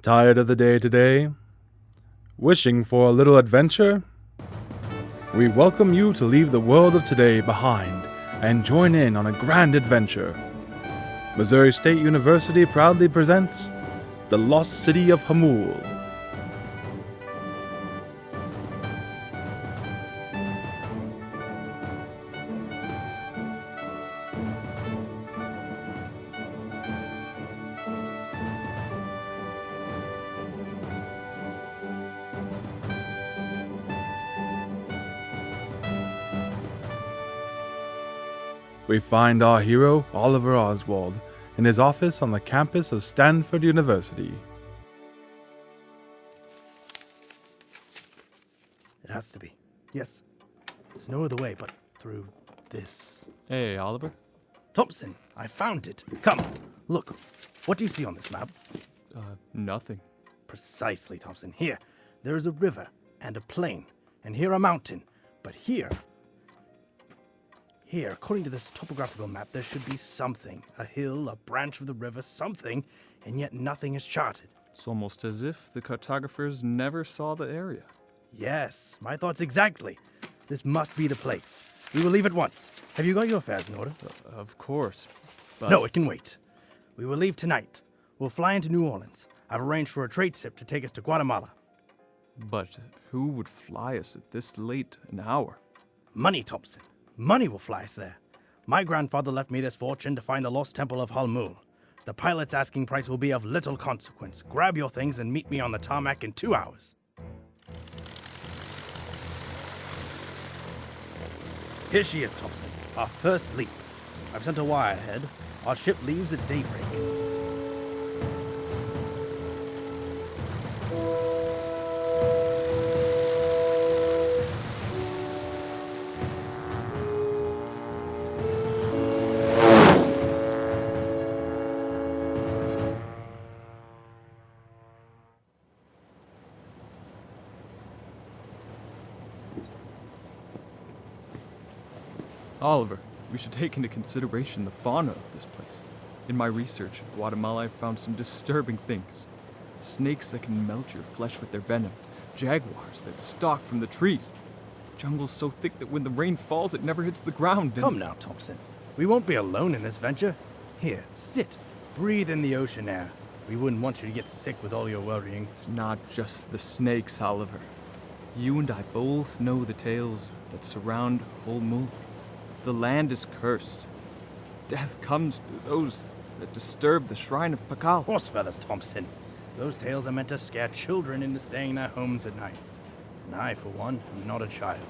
Tired of the day today? Wishing for a little adventure? We welcome you to leave the world of today behind and join in on a grand adventure. Missouri State University proudly presents The Lost City of Holmul. We find our hero, Oliver Oswald, in his office on the campus of Stanford University. It has to be. Yes. There's no other way but through this. Hey, Oliver. Thompson, I found it. Come, look. What do you see on this map? Nothing. Precisely, Thompson. Here, there is a river and a plain, and here a mountain. But here, according to this topographical map, there should be something. A hill, a branch of the river, something, and yet nothing is charted. It's almost as if the cartographers never saw the area. Yes, my thoughts exactly. This must be the place. We will leave at once. Have you got your affairs in order? Of course, but... No, it can wait. We will leave tonight. We'll fly into New Orleans. I've arranged for a trade ship to take us to Guatemala. But who would fly us at this late an hour? Money, Thompson. Money will fly us there. My grandfather left me this fortune to find the lost temple of Holmul. The pilot's asking price will be of little consequence. Grab your things and meet me on the tarmac in 2 hours. Here she is, Thompson. Our first leap. I've sent a wire ahead. Our ship leaves at daybreak. Oliver, we should take into consideration the fauna of this place. In my research of Guatemala, I've found some disturbing things. Snakes that can melt your flesh with their venom. Jaguars that stalk from the trees. Jungles so thick that when the rain falls, it never hits the ground. Come now, Thompson. We won't be alone in this venture. Here, sit. Breathe in the ocean air. We wouldn't want you to get sick with all your worrying. It's not just the snakes, Oliver. You and I both know the tales that surround Holmul. The land is cursed. Death comes to those that disturb the shrine of Pakal. Horse feathers, Thompson. Those tales are meant to scare children into staying in their homes at night. And I, for one, am not a child.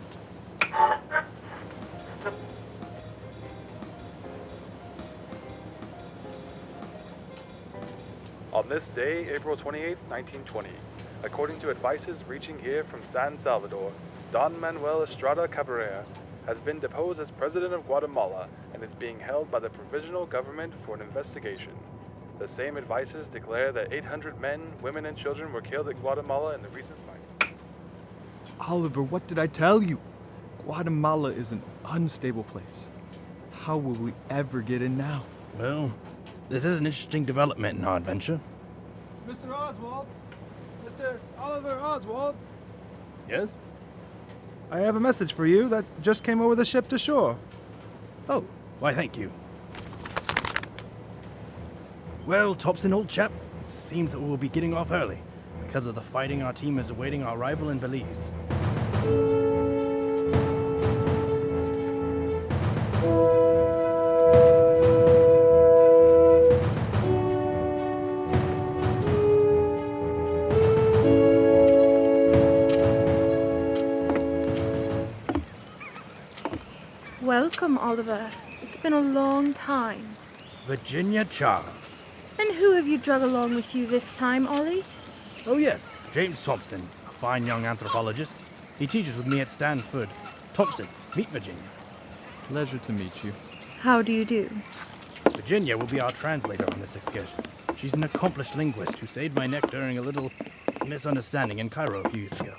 On this day, April 28, 1920, according to advices reaching here from San Salvador, Don Manuel Estrada Cabrera has been deposed as president of Guatemala and is being held by the provisional government for an investigation. The same advices declare that 800 men, women, and children were killed in Guatemala in the recent fight. Oliver, what did I tell you? Guatemala is an unstable place. How will we ever get in now? Well, this is an interesting development in our adventure. Mr. Oswald? Mr. Oliver Oswald? Yes? I have a message for you that just came over the ship to shore. Oh, why thank you. Well, Thompson, old chap, it seems that we'll be getting off early. Because of the fighting, our team is awaiting our arrival in Belize. Welcome, Oliver. It's been a long time. Virginia Charles. And who have you drug along with you this time, Ollie? Oh yes, James Thompson, a fine young anthropologist. He teaches with me at Stanford. Thompson, meet Virginia. Pleasure to meet you. How do you do? Virginia will be our translator on this excursion. She's an accomplished linguist who saved my neck during a little misunderstanding in Cairo a few years ago.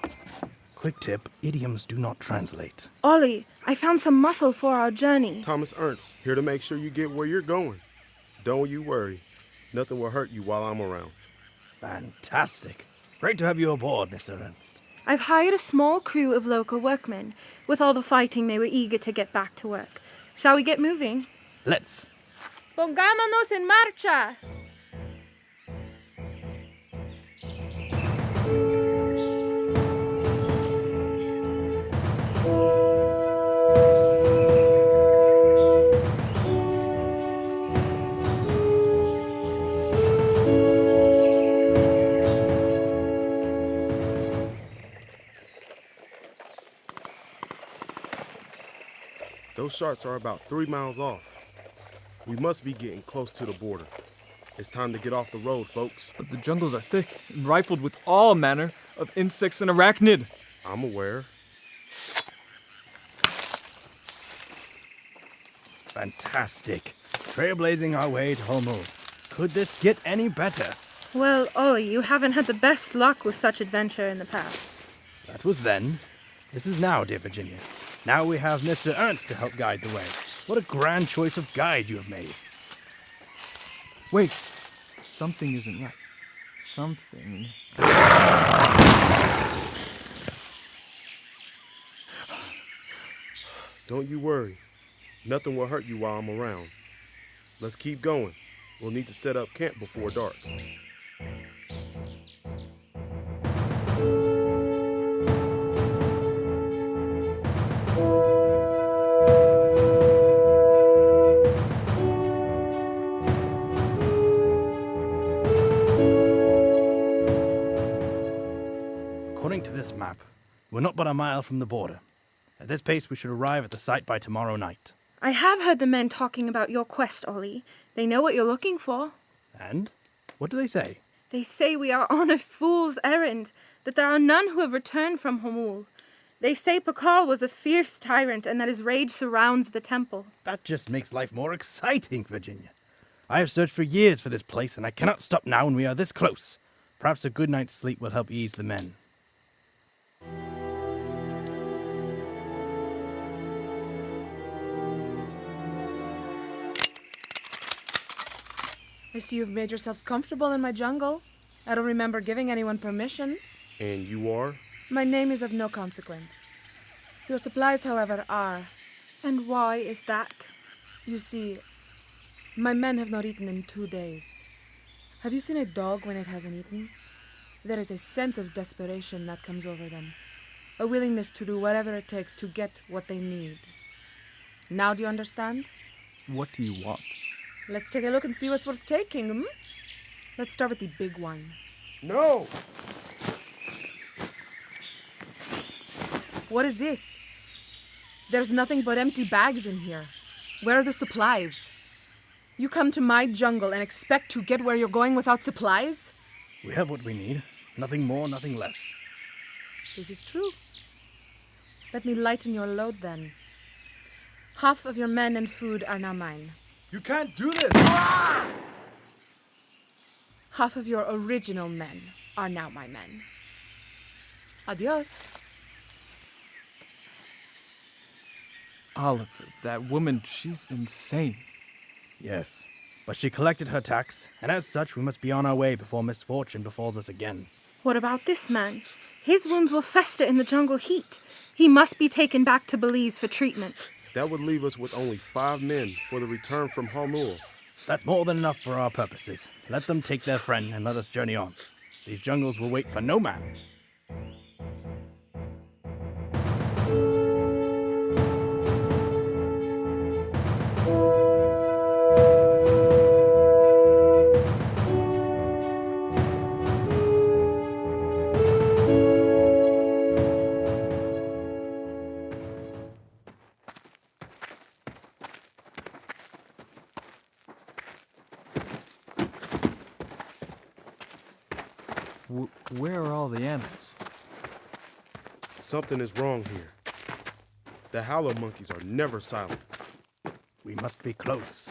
Quick tip, idioms do not translate. Ollie, I found some muscle for our journey. Thomas Ernst, here to make sure you get where you're going. Don't you worry. Nothing will hurt you while I'm around. Fantastic. Great to have you aboard, Mr. Ernst. I've hired a small crew of local workmen. With all the fighting, they were eager to get back to work. Shall we get moving? Let's. Pongámonos en marcha! Those sharks are about 3 miles off. We must be getting close to the border. It's time to get off the road, folks. But the jungles are thick and rifled with all manner of insects and arachnid. I'm aware. Fantastic. Trailblazing our way to Holmul. Could this get any better? Well, Ollie, you haven't had the best luck with such adventure in the past. That was then. This is now, dear Virginia. Now we have Mr. Ernst to help guide the way. What a grand choice of guide you have made. Wait, something isn't right. Something. Don't you worry. Nothing will hurt you while I'm around. Let's keep going. We'll need to set up camp before dark. According to this map, we're not but a mile from the border. At this pace, we should arrive at the site by tomorrow night. I have heard the men talking about your quest, Ollie. They know what you're looking for. And? What do they say? They say we are on a fool's errand, that there are none who have returned from Holmul. They say Pakal was a fierce tyrant and that his rage surrounds the temple. That just makes life more exciting, Virginia. I have searched for years for this place, and I cannot stop now when we are this close. Perhaps a good night's sleep will help ease the men. I see you've made yourselves comfortable in my jungle. I don't remember giving anyone permission. And you are? My name is of no consequence. Your supplies, however, are. And why is that? You see, my men have not eaten in 2 days. Have you seen a dog when it hasn't eaten? There is a sense of desperation that comes over them. A willingness to do whatever it takes to get what they need. Now do you understand? What do you want? Let's take a look and see what's worth taking, hmm? Let's start with the big one. No! What is this? There's nothing but empty bags in here. Where are the supplies? You come to my jungle and expect to get where you're going without supplies? We have what we need. Nothing more, nothing less. This is true. Let me lighten your load then. Half of your men and food are now mine. You can't do this! Half of your original men are now my men. Adios. Oliver, that woman, she's insane. Yes, but she collected her tax, and as such, we must be on our way before misfortune befalls us again. What about this man? His wounds will fester in the jungle heat. He must be taken back to Belize for treatment. That would leave us with only 5 men for the return from Holmul. That's more than enough for our purposes. Let them take their friend and let us journey on. These jungles will wait for no man. Where are all the animals? Something is wrong here. The howler monkeys are never silent. We must be close.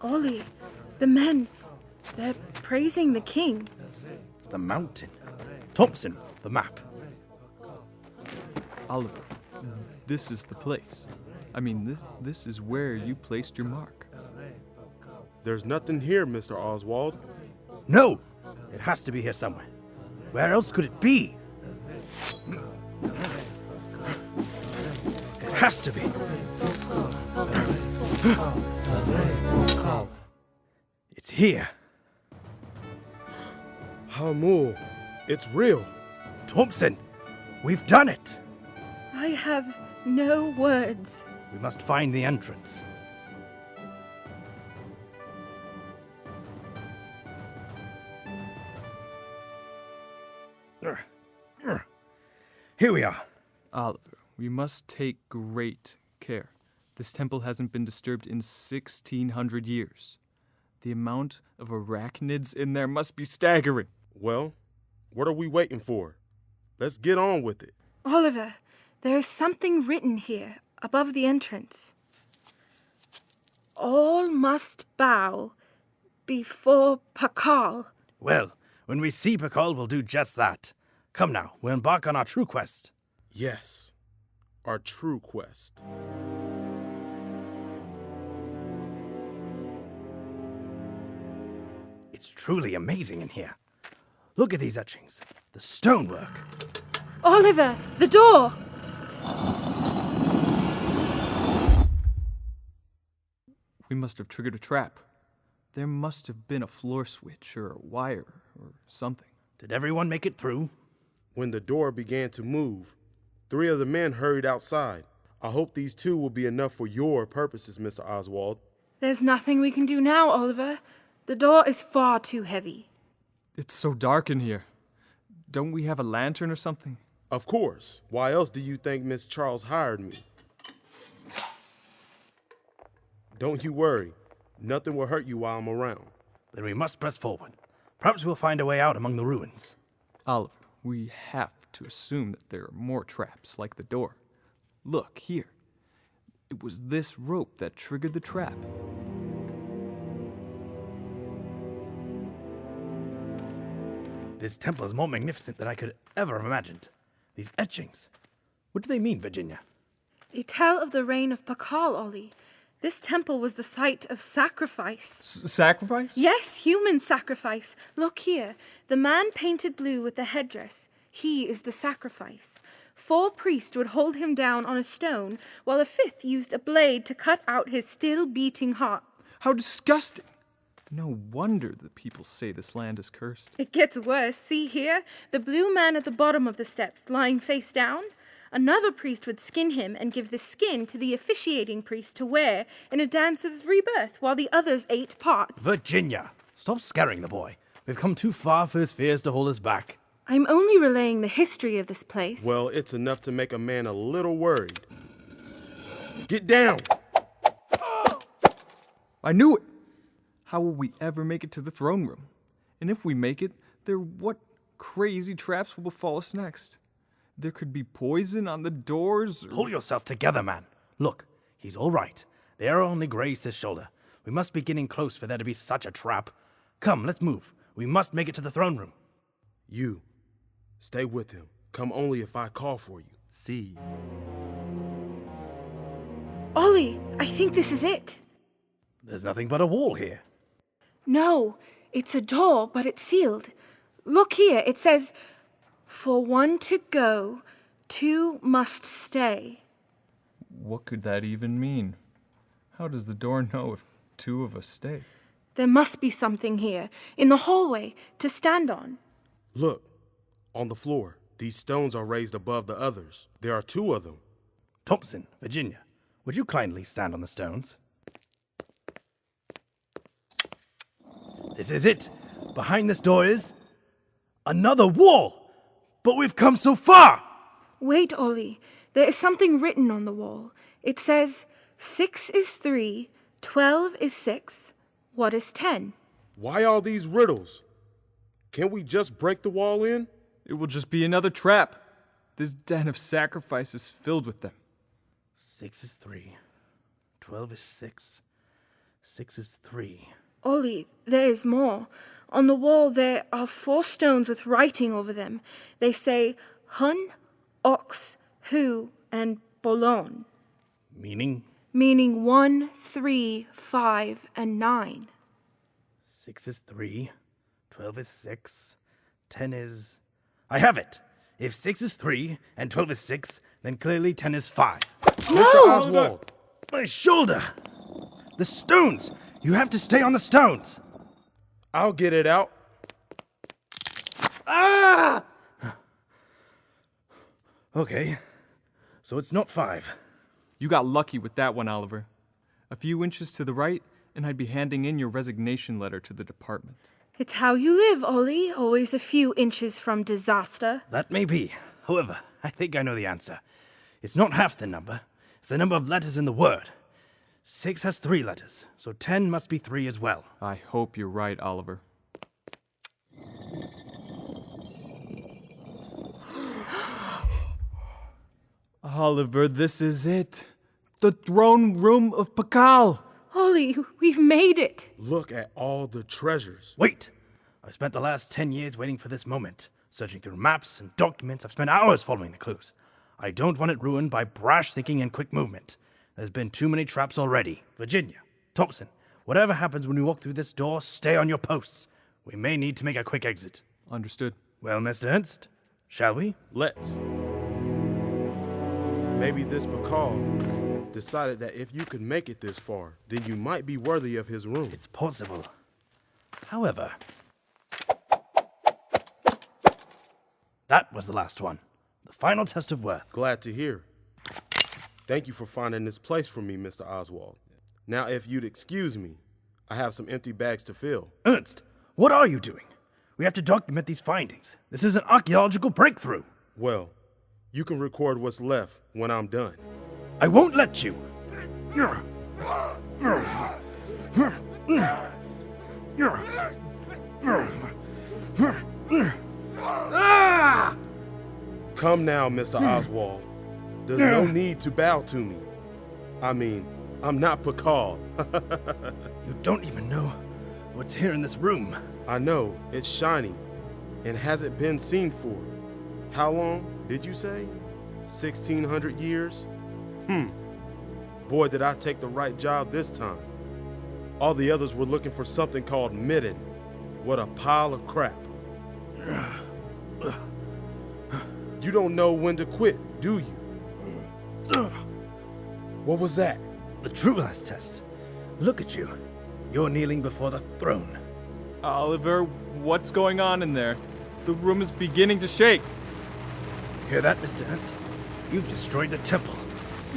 Ollie, the men, they're praising the king. It's the mountain. Thompson, the map. Oliver, this is the place. I mean, this is where you placed your mark. There's nothing here, Mr. Oswald. No! It has to be here somewhere. Where else could it be? It has to be. It's here. Holmul, it's real. Thompson, we've done it. I have no words. We must find the entrance. Here we are. Oliver, we must take great care. This temple hasn't been disturbed in 1,600 years. The amount of arachnids in there must be staggering. Well, what are we waiting for? Let's get on with it. Oliver, there is something written here above the entrance. All must bow before Pakal. Well, when we see Pakal, we'll do just that. Come now, we'll embark on our true quest. Yes, our true quest. It's truly amazing in here. Look at these etchings, the stonework. Oliver, the door! We must have triggered a trap. There must have been a floor switch or a wire or something. Did everyone make it through? When the door began to move, 3 of the men hurried outside. I hope these 2 will be enough for your purposes, Mr. Oswald. There's nothing we can do now, Oliver. The door is far too heavy. It's so dark in here. Don't we have a lantern or something? Of course. Why else do you think Miss Charles hired me? Don't you worry. Nothing will hurt you while I'm around. Then we must press forward. Perhaps we'll find a way out among the ruins. Oliver, we have to assume that there are more traps, like the door. Look, here. It was this rope that triggered the trap. This temple is more magnificent than I could ever have imagined. These etchings. What do they mean, Virginia? They tell of the reign of Pakal, Ollie. This temple was the site of sacrifice. Sacrifice? Yes, human sacrifice. Look here. The man painted blue with the headdress. He is the sacrifice. 4 priests would hold him down on a stone, while a 5th used a blade to cut out his still beating heart. How disgusting! No wonder the people say this land is cursed. It gets worse. See here? The blue man at the bottom of the steps, lying face down. Another priest would skin him and give the skin to the officiating priest to wear in a dance of rebirth while the others ate parts. Virginia! Stop scaring the boy. We've come too far for his fears to hold us back. I'm only relaying the history of this place. Well, it's enough to make a man a little worried. Get down! I knew it! How will we ever make it to the throne room? And if we make it, what crazy traps will befall us next? There could be poison on the doors. Pull yourself together, man. Look, he's all right. The arrow only grazed his shoulder. We must be getting close for there to be such a trap. Come, let's move. We must make it to the throne room. You, stay with him. Come only if I call for you. See. Ollie, I think this is it. There's nothing but a wall here. No, it's a door, but it's sealed. Look here, it says, "For one to go, 2 must stay." What could that even mean? How does the door know if 2 of us stay? There must be something here, in the hallway, to stand on. Look, on the floor. These stones are raised above the others. There are 2 of them. Thompson, Virginia, would you kindly stand on the stones? This is it. Behind this door is another wall. But we've come so far. Wait, Ollie, there is something written on the wall. It says, 6 is 3, 12 is 6. What is 10? Why all these riddles? Can't we just break the wall in? It will just be another trap. This den of sacrifice is filled with them. 6 is 3. 12 is 6. 6 is 3. Ollie, there is more. On the wall there are 4 stones with writing over them. They say Hun, Ox, Hu, and Bolon. Meaning? Meaning 1, 3, 5, and 9. 6 is 3, 12 is 6, 10 is... I have it! If 6 is 3 and 12 is 6, then clearly 10 is 5. Mr. Oswald! My shoulder! The stones! You have to stay on the stones! I'll get it out. Ah! Okay, so it's not 5. You got lucky with that one, Oliver. A few inches to the right, and I'd be handing in your resignation letter to the department. It's how you live, Ollie. Always a few inches from disaster. That may be. However, I think I know the answer. It's not half the number. It's the number of letters in the word. 6 has 3 letters, so 10 must be 3 as well. I hope you're right, Oliver. Oliver, this is it. The throne room of Pakal. Ollie, we've made it. Look at all the treasures. Wait! I've spent the last 10 years waiting for this moment. Searching through maps and documents, I've spent hours following the clues. I don't want it ruined by brash thinking and quick movement. There's been too many traps already. Virginia, Thompson, whatever happens when we walk through this door, stay on your posts. We may need to make a quick exit. Understood. Well, Mr. Ernst, shall we? Let's. Maybe this Bacall decided that if you could make it this far, then you might be worthy of his room. It's possible. However, that was the last one. The final test of worth. Glad to hear. Thank you for finding this place for me, Mr. Oswald. Now, if you'd excuse me, I have some empty bags to fill. Ernst, what are you doing? We have to document these findings. This is an archaeological breakthrough. Well, you can record what's left when I'm done. I won't let you. Come now, Mr. Oswald. There's no need to bow to me. I mean, I'm not Bacall. You don't even know what's here in this room. I know, it's shiny and hasn't been seen for. How long, did you say? 1,600 years? Boy, did I take the right job this time. All the others were looking for something called midden. What a pile of crap. You don't know when to quit, do you? What was that? The true last test. Look at you. You're kneeling before the throne. Oliver, what's going on in there? The room is beginning to shake. Hear that, Mr. Ernst? You've destroyed the temple.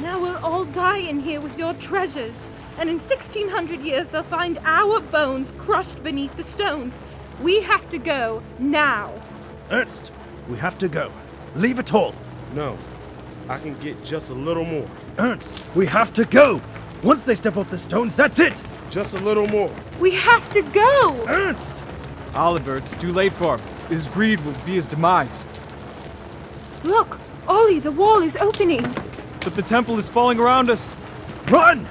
Now we'll all die in here with your treasures. And in 1,600 years, they'll find our bones crushed beneath the stones. We have to go now. Ernst, we have to go. Leave it all. No, I can get just a little more. Ernst, we have to go. Once they step off the stones, that's it. Just a little more. We have to go. Ernst! Oliver, it's too late for him. His greed will be his demise. Look, Ollie, the wall is opening. But the temple is falling around us. Run!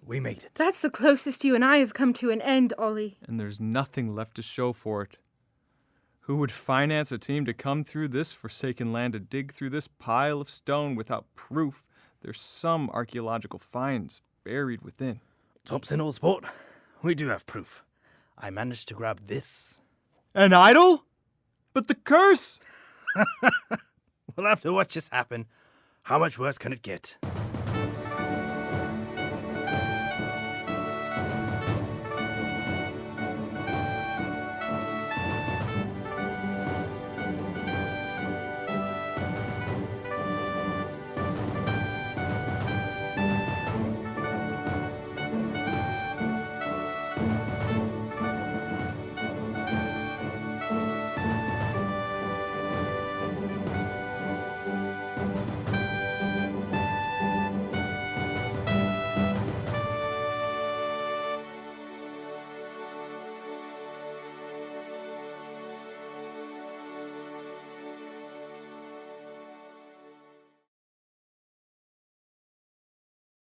We made it. That's the closest you and I have come to an end, Ollie. And there's nothing left to show for it. Who would finance a team to come through this forsaken land to dig through this pile of stone without proof there's some archaeological finds buried within? Thompson, old sport, we do have proof. I managed to grab this. An idol? But the curse! Well, after what just happened, how much worse can it get?